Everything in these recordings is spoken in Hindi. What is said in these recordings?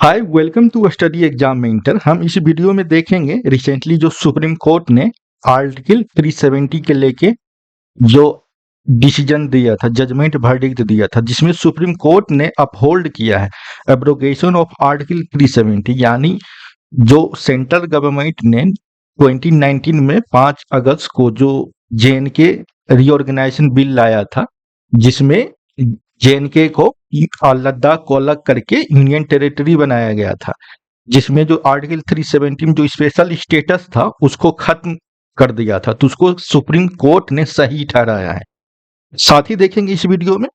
Hi welcome to Study Exam Mentor. हम इस वीडियो में देखेंगे रिसेंटली जो सुप्रीम कोर्ट ने आर्टिकल 370 के लेके जो डिसीजन दिया था, जजमेंट वर्डिक्ट दिया था, जिसमें सुप्रीम कोर्ट ने अपहोल्ड किया है एब्रोगेशन ऑफ आर्टिकल 370, यानी जो सेंट्रल गवर्नमेंट ने 2019 में 5 अगस्त को जो जेएनके रीऑर्गेनाइजेशन बिल लाया था, जिसमें जेएनके को लद्दाख को अलग करके यूनियन टेरिटरी बनाया गया था, जिसमें जो आर्टिकल 370 में जो स्पेशल स्टेटस था उसको खत्म कर दिया था, तो उसको सुप्रीम कोर्ट ने सही ठहराया है। साथ ही देखेंगे इस वीडियो में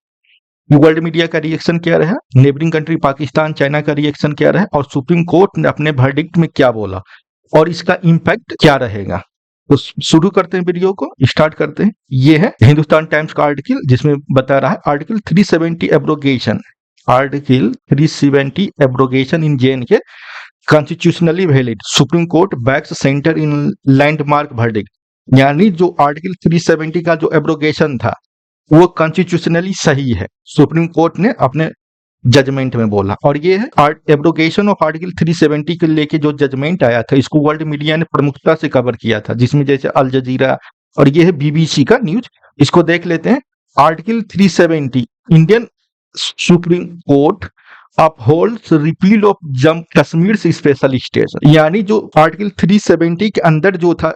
वर्ल्ड मीडिया का रिएक्शन क्या रहा, नेबरिंग कंट्री पाकिस्तान चाइना का रिएक्शन क्या रहा और सुप्रीम कोर्ट ने अपने वर्डिक्ट में क्या बोला और इसका इम्पैक्ट क्या रहेगा। तो शुरू करते हैं, वीडियो को स्टार्ट करते हैं। ये है हिंदुस्तान टाइम्स का आर्टिकल, जिसमें बता रहा है article 370 abrogation, article 370 abrogation in J and K constitutionally valid, supreme court backs centre in landmark verdict, यानी जो आर्टिकल 370 का जो एब्रोगेशन था वो कॉन्स्टिट्यूशनली सही है, सुप्रीम कोर्ट ने अपने जजमेंट में बोला। और ये है एब्रोगेशन ऑफ आर्टिकल 370 के लेके जो जजमेंट आया था, इसको वर्ल्ड मीडिया ने प्रमुखता से कवर किया था, जिसमें जैसे अल जजीरा और ये है बीबीसी का न्यूज। इसको देख लेते हैं। Article 370, Indian supreme court upholds repeal of Jammu Kashmir से स्पेशल स्टेटस, यानी जो आर्टिकल 370 के अंदर जो था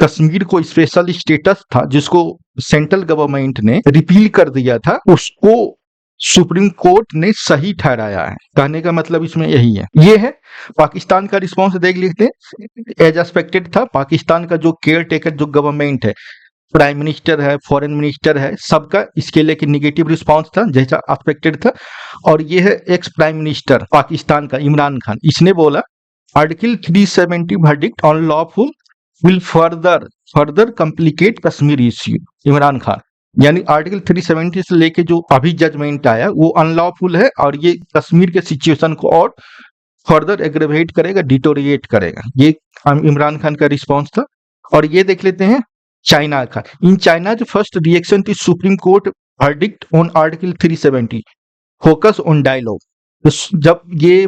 कश्मीर को स्पेशल स्टेटस था, जिसको सेंट्रल गवर्नमेंट ने रिपील कर दिया था, उसको सुप्रीम कोर्ट ने सही ठहराया है। कहने का मतलब इसमें यही है। ये है पाकिस्तान का रिस्पांस, देख लेते हैं। एज एक्सपेक्टेड था, पाकिस्तान का जो केयर टेकर जो गवर्नमेंट है, प्राइम मिनिस्टर है, फॉरेन मिनिस्टर है, सबका इसके लेके निगेटिव रिस्पांस था, जैसा एक्सपेक्टेड था। और ये है एक्स प्राइम मिनिस्टर पाकिस्तान का इमरान खान, इसने बोला article 370 verdict on lawful will further complicate Kashmir issue. Imran Khan, यानी आर्टिकल 370 से लेके जो अभी जजमेंट आया वो अनलॉफुल है और ये कश्मीर के सिचुएशन को और फर्दर एग्रेवेट करेगा, डिटोरिएट करेगा। ये इमरान खान का रिस्पॉन्स था। और ये देख लेते हैं चाइना का। इन चाइना जो फर्स्ट रिएक्शन थी Supreme Court verdict on article 370, focus on dialogue. तो जब ये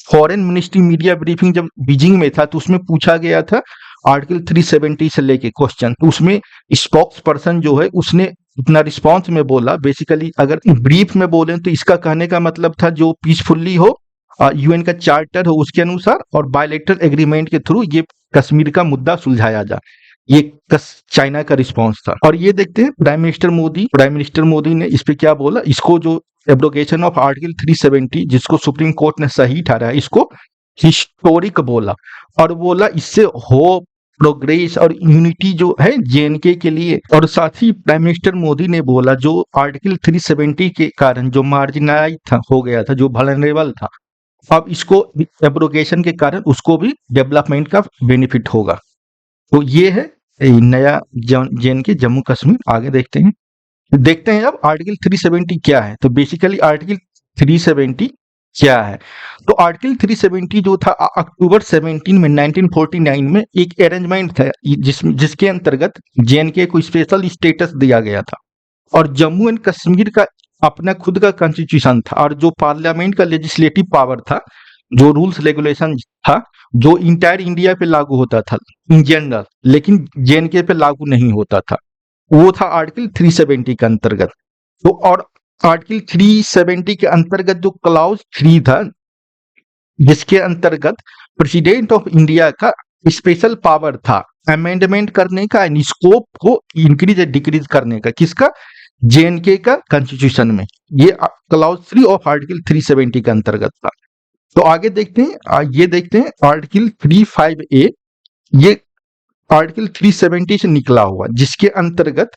फॉरेन मिनिस्ट्री मीडिया ब्रीफिंग जब बीजिंग में था, तो उसमें पूछा गया था आर्टिकल 370 से लेके क्वेश्चन, तो उसमें स्पोक्स पर्सन जो है उसने अपना रिस्पॉन्स में बोला, बेसिकली अगर ब्रीफ में बोले तो इसका कहने का मतलब था जो पीसफुल्ली हो, यूएन का चार्टर हो उसके अनुसार और बायलैटरल एग्रीमेंट के थ्रू ये कश्मीर का मुद्दा सुलझाया जाए। ये चाइना का रिस्पॉन्स था। और ये देखते हैं प्राइम मिनिस्टर मोदी ने इस पे क्या बोला। इसको जो एब्रोगेशन ऑफ आर्टिकल 370 जिसको सुप्रीम कोर्ट ने सही ठहराया, इसको हिस्टोरिक बोला और बोला इससे होप, प्रोग्रेस और यूनिटी जो है जेएनके के लिए। और साथ ही प्राइम मिनिस्टर मोदी ने बोला जो आर्टिकल 370 के कारण जो मार्जिनाइज था, हो गया था, जो वल्नरेबल था, अब इसको एब्रोगेशन के कारण उसको भी डेवलपमेंट का बेनिफिट होगा। तो ये है नया जेएनके जम्मू कश्मीर। आगे देखते हैं अब आर्टिकल 370 क्या है। तो बेसिकली आर्टिकल 370 क्या है, तो आर्टिकल 370 जो था अक्टूबर 17 में 1949 में एक अरेंजमेंट था जिसके अंतर्गत जेएनके को स्पेशल स्टेटस दिया गया था और जम्मू एंड कश्मीर का अपना खुद का कॉन्स्टिट्यूशन था और जो पार्लियामेंट का लेजिस्लेटिव पावर था, जो रूल्स रेगुलेशन था, जो इंटायर इंडिया पे लागू होता था इन जनरल, लेकिन जेएनके पे लागू नहीं होता था, वो था आर्टिकल 370 के अंतर्गत। तो और आर्टिकल 370 के अंतर्गत जो क्लाउज 3 था, जिसके अंतर्गत प्रेसिडेंट ऑफ इंडिया का स्पेशल पावर था अमेंडमेंट करने का, स्कोप को इंक्रीज या डिक्रीज करने का, किसका, जेएनके का कॉन्स्टिट्यूशन में। ये क्लाउज 3 ऑफ आर्टिकल 370 के अंतर्गत था। तो आगे देखते हैं, ये देखते हैं आर्टिकल 35A, ये आर्टिकल 370 से निकला हुआ, जिसके अंतर्गत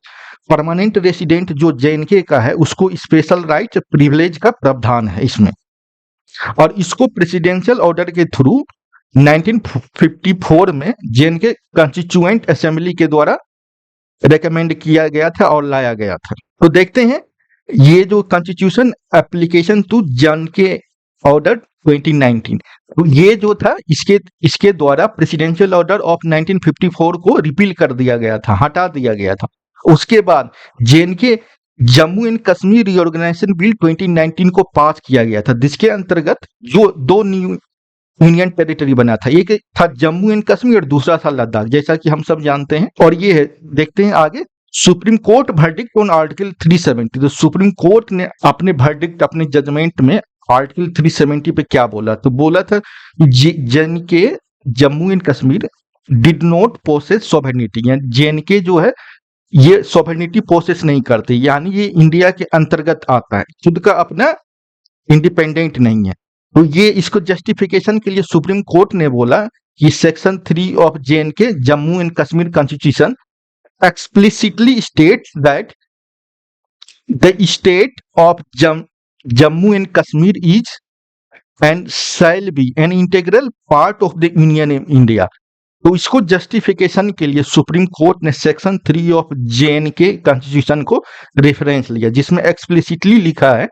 परमानेंट रेसिडेंट जो जेएनके का है उसको स्पेशल राइट प्रिविलेज का प्रावधान है इसमें। और इसको प्रेसिडेंशियल ऑर्डर के थ्रू 1954 में जेएनके कॉन्स्टिट्यूएंट असेंबली के द्वारा रेकमेंड किया गया था और लाया गया था। तो देखते हैं ये जो constitution application to J and K order 2019, तो ये जो था इसके द्वारा प्रेसिडेंशियल ऑर्डर ऑफ 1954 को रिपील कर दिया गया था, हटा दिया गया था। उसके बाद J and K Jammu and Kashmir reorganisation bill 2019 को पास किया गया था, जिसके अंतर्गत जो दो न्यू यूनियन टेरिटरी बना था, एक था जम्मू एंड कश्मीर और दूसरा था लद्दाख, जैसा कि हम सब जानते हैं। और ये है, देखते हैं आगे, supreme Court verdict on article 370। तो सुप्रीम कोर्ट ने अपने वर्डिक्ट, अपने जजमेंट में आर्टिकल 370 पे क्या बोला, तो बोला था J and K Jammu and Kashmir did not possess sovereignty, यानी जेएनके जो है ये सॉवरेनिटी पोसेस नहीं करते, यानी ये इंडिया के अंतर्गत आता है, खुद का अपना इंडिपेंडेंट नहीं है। तो ये इसको जस्टिफिकेशन के लिए सुप्रीम कोर्ट ने बोला कि section 3 of JNK Jammu and Kashmir constitution explicitly states that the state of Jammu and Kashmir is and shall be an integral part of the Union in India। तो इसको जस्टिफिकेशन के लिए सुप्रीम कोर्ट ने सेक्शन 3 ऑफ जेएनके कॉन्स्टिट्यूशन को रेफरेंस लिया, जिसमें एक्सप्लिसिटली लिखा है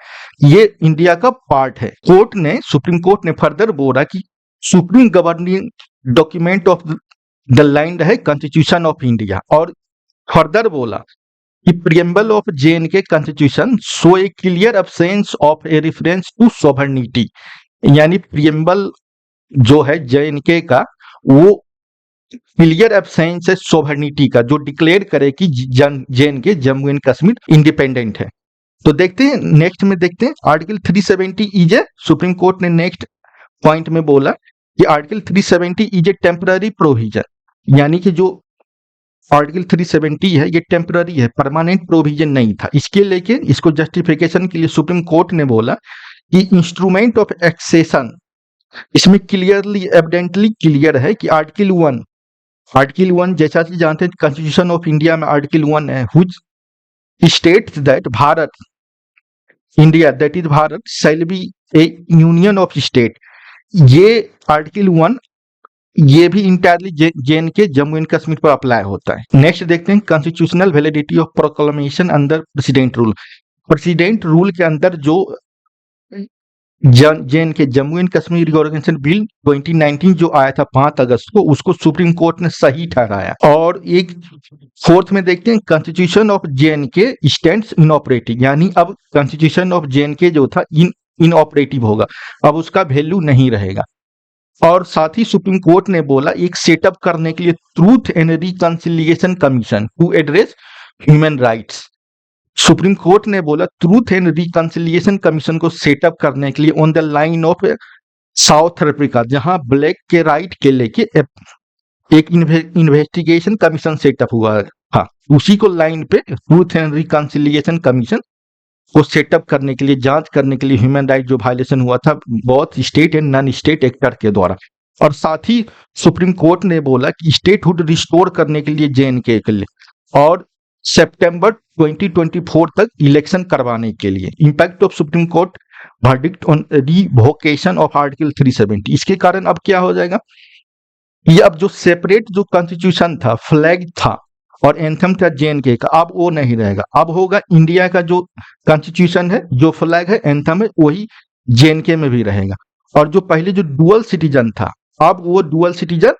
ये इंडिया का पार्ट है। सुप्रीम कोर्ट ने फर्दर बोला कि supreme governing document of the land है कॉन्स्टिट्यूशन ऑफ इंडिया, और फर्दर बोला कि preamble of J and K constitution show a clear absence of a reference to sovereignty, यानी प्रियम्बल जो है जेएनके का वो क्लियर एब्सेंस है सॉवरेनिटी का, जो डिक्लेयर करे कि JNK Jammu and Kashmir independent है। तो देखते हैं नेक्स्ट में, देखते हैं article 370 is a, supreme court ने नेक्स्ट पॉइंट में बोला कि article 370 is a temporary provision, यानी कि जो आर्टिकल 370 है ये टेम्पररी है, परमानेंट प्रोविजन नहीं था। इसके लेके इसको जस्टिफिकेशन के लिए सुप्रीम कोर्ट ने बोला कि इंस्ट्रूमेंट ऑफ एक्सेशन, इसमें क्लियरली एविडेंटली क्लियर है कि आर्टिकल 1 जैसा कि जानते हैं कॉन्स्टिट्यूशन ऑफ इंडिया में आर्टिकल 1 है, which states that Bharat, India that is Bharat shall be A union of state. ये आर्टिकल 1 ये भी entirely JNK Jammu and Kashmir पर अप्लाई होता है। नेक्स्ट देखते हैं constitutional validity of proclamation under president rule. President rule के अंदर जो JNK Jammu and Kashmir reorganisation bill 2019 जो आया था 5 अगस्त को, उसको सुप्रीम कोर्ट ने सही ठहराया। और एक फोर्थ में देखते हैं constitution of JNK stands inoperative, यानी अब कॉन्स्टिट्यूशन ऑफ जेएनके जो था इनऑपरेटिव होगा, अब उसका वैल्यू नहीं रहेगा। और साथ ही सुप्रीम कोर्ट ने बोला एक सेटअप करने के लिए truth and reconciliation commission to address human rights. Supreme court ने बोला ट्रूथ एंड रिकंसिलिएशन कमीशन को सेटअप करने के लिए on the line of South Africa, जहां ब्लैक के राइट के लेके एक इन्वेस्टिगेशन कमीशन सेटअप हुआ था, उसी को लाइन पे ट्रूथ एंड रिकंसिलिएशन कमीशन को सेटअप करने के लिए, जांच करने के लिए ह्यूमन राइट जो वायलेशन हुआ था बहुत state and non state actor के द्वारा। और साथ ही सुप्रीम कोर्ट ने बोला कि स्टेटहुड रिस्टोर करने के लिए जेएनके के लिए, और सितंबर 2024 तक इलेक्शन करवाने के लिए। Impact of supreme Court verdict on revocation of article 370, इसके कारण अब क्या हो जाएगा, ये अब जो सेपरेट जो कॉन्स्टिट्यूशन था, फ्लैग था और एंथम था जेएनके का, अब वो नहीं रहेगा। अब होगा इंडिया का जो कॉन्स्टिट्यूशन है, जो फ्लैग है, एंथम है, वही जेएनके में भी रहेगा। और जो पहले जो डुअल सिटीजन था, अब वो डुअल सिटीजन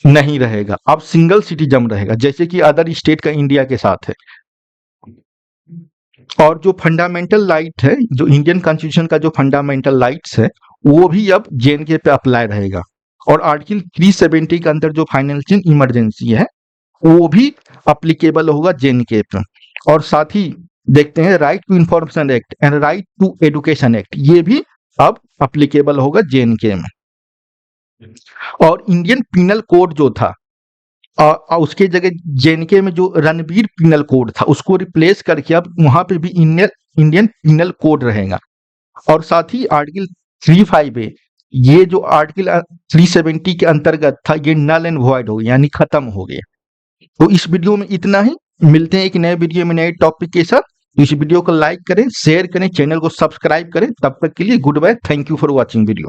नहीं रहेगा, अब सिंगल सिटीजन रहेगा, जैसे कि अदर स्टेट का इंडिया के साथ है। और जो फंडामेंटल राइट है, जो इंडियन कॉन्स्टिट्यूशन का जो फंडामेंटल राइट्स है, वो भी अब जेएनके पे अप्लाई रहेगा। और आर्टिकल 370 के अंदर जो फाइनेंशियल इमरजेंसी है वो भी अप्लीकेबल होगा जेएनके पे। और साथ ही देखते हैं right to information act and right to education act, ये भी अब अप्लीकेबल होगा जेएनके में। और इंडियन पिनल कोड जो था, उसके जगह जेएनके में जो रणबीर पिनल कोड था उसको रिप्लेस करके अब वहां पे भी इंडियन पिनल कोड रहेगा। और साथ ही आर्टिकल 35A, ये जो आर्टिकल 370 के अंतर्गत था, ये नल एंड वॉइड हो गया, यानी खत्म हो गया। तो इस वीडियो में इतना ही, मिलते हैं एक नए वीडियो में नए टॉपिक के साथ। इस वीडियो को लाइक करें, शेयर करें, चैनल को सब्सक्राइब करें। तब तक के लिए goodbye, thank you for watching video.